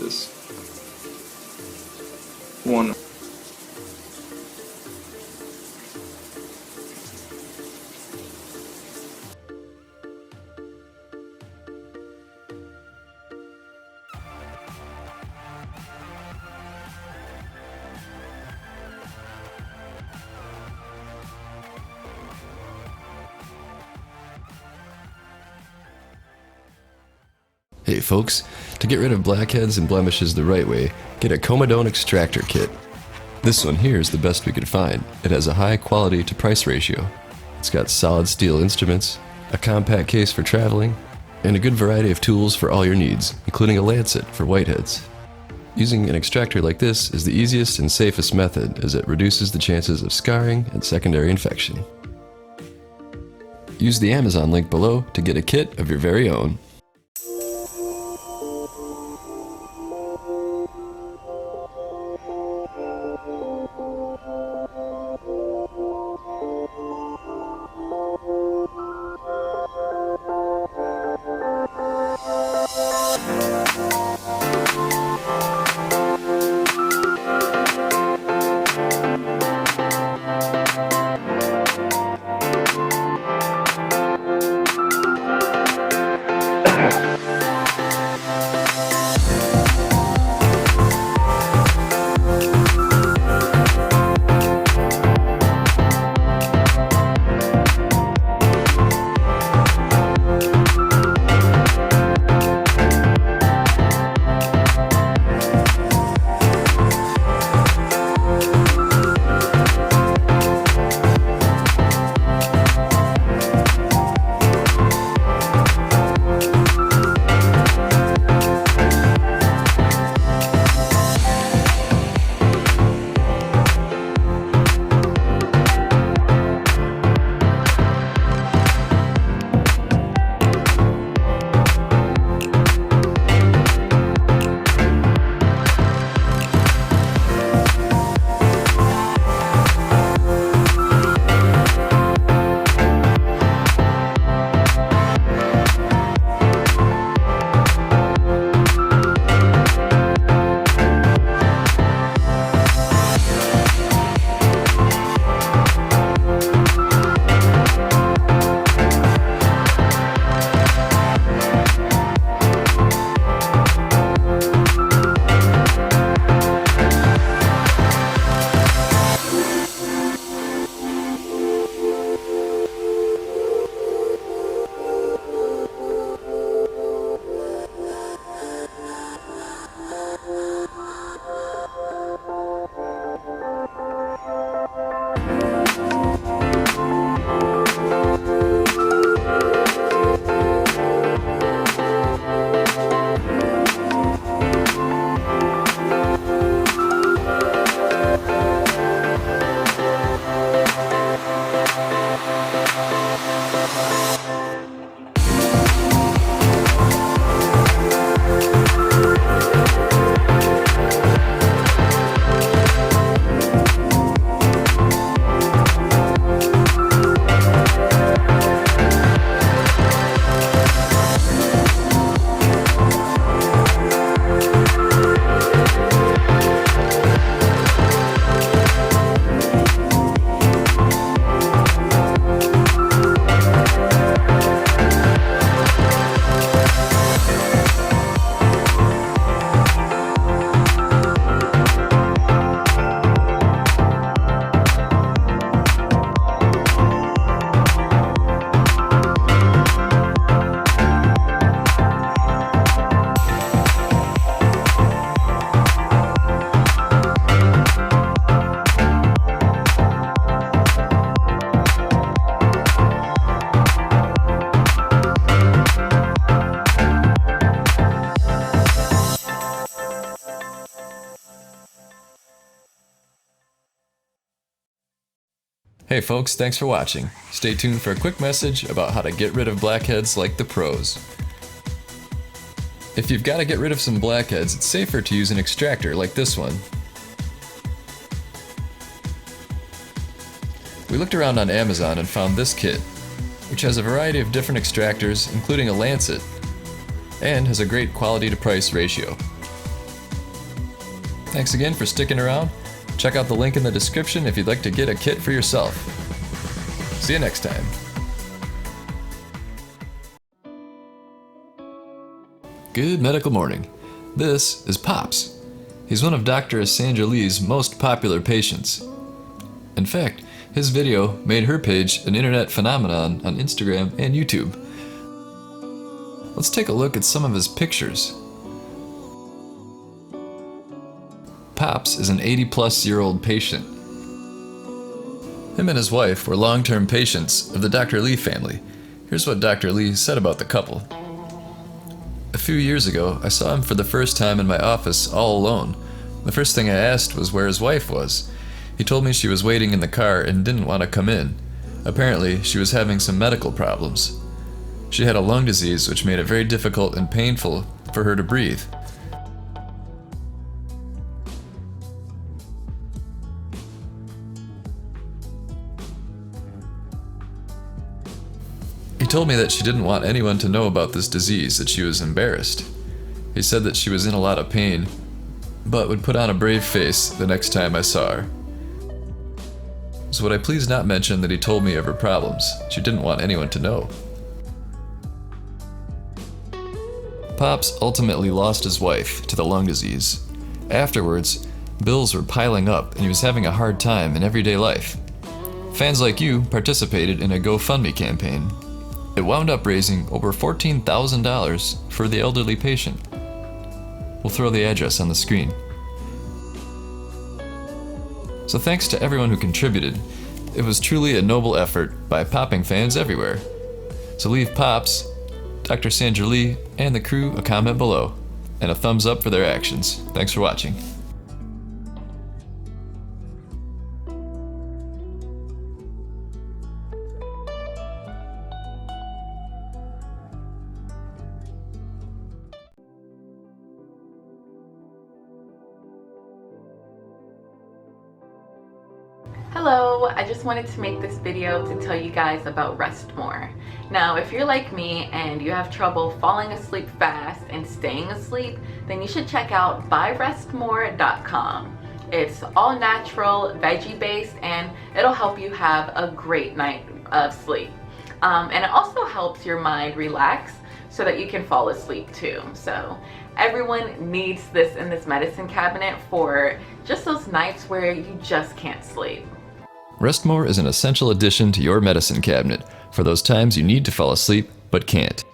this one. Hey folks, to get rid of blackheads and blemishes the right way, get a Comedone extractor kit. This one here is the best we could find. It has a high quality to price ratio. It's got solid steel instruments, a compact case for traveling, and a good variety of tools for all your needs, including a lancet for whiteheads. Using an extractor like this is the easiest and safest method, as it reduces the chances of scarring and secondary infection. Use the Amazon link below to get a kit of your very own. Hey folks, thanks for watching. Stay tuned for a quick message about how to get rid of blackheads like the pros. If you've got to get rid of some blackheads, it's safer to use an extractor like this one. We looked around on Amazon and found this kit, which has a variety of different extractors, including a lancet, and has a great quality to price ratio. Thanks again for sticking around. Check out the link in the description if you'd like to get a kit for yourself. See you next time. Good medical morning. This is Pops. He's one of Dr. Sandra Lee's most popular patients. In fact, his video made her page an internet phenomenon on Instagram and YouTube. Let's take a look at some of his pictures. Pops is an 80-plus-year-old patient. Him and his wife were long-term patients of the Dr. Lee family. Here's what Dr. Lee said about the couple. A few years ago, I saw him for the first time in my office all alone. The first thing I asked was where his wife was. He told me she was waiting in the car and didn't want to come in. Apparently, she was having some medical problems. She had a lung disease which made it very difficult and painful for her to breathe. He told me that she didn't want anyone to know about this disease, that she was embarrassed. He said that she was in a lot of pain, but would put on a brave face the next time I saw her. So would I please not mention that he told me of her problems? She didn't want anyone to know. Pops ultimately lost his wife to the lung disease. Afterwards, bills were piling up and he was having a hard time in everyday life. Fans like you participated in a GoFundMe campaign. It wound up raising over $14,000 for the elderly patient. We'll throw the address on the screen. So thanks to everyone who contributed. It was truly a noble effort by popping fans everywhere. So leave Pops, Dr. Sandra Lee, and the crew a comment below, and a thumbs up for their actions. Thanks for watching. Hello, I just wanted to make this video to tell you guys about RESTMORE. Now, if you're like me and you have trouble falling asleep fast and staying asleep, then you should check out buyrestmore.com. It's all natural, veggie based, and it'll help you have a great night of sleep. And it also helps your mind relax so that you can fall asleep too. So everyone needs this in this medicine cabinet for just those nights where you just can't sleep. RESTMORE is an essential addition to your medicine cabinet for those times you need to fall asleep but can't.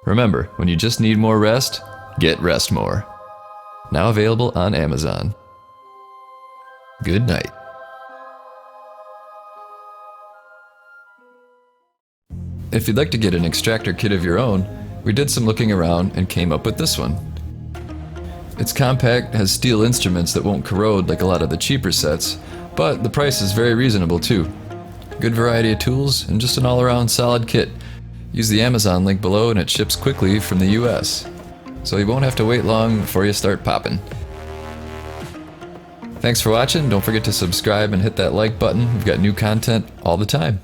Remember, when you just need more rest, get RESTMORE. Now available on Amazon. Good night. If you'd like to get an extractor kit of your own, we did some looking around and came up with this one. It's compact, has steel instruments that won't corrode like a lot of the cheaper sets, but the price is very reasonable too. Good variety of tools and just an all-around solid kit. Use the Amazon link below and it ships quickly from the US. So you won't have to wait long before you start popping. Thanks for watching. Don't forget to subscribe and hit that like button. We've got new content all the time.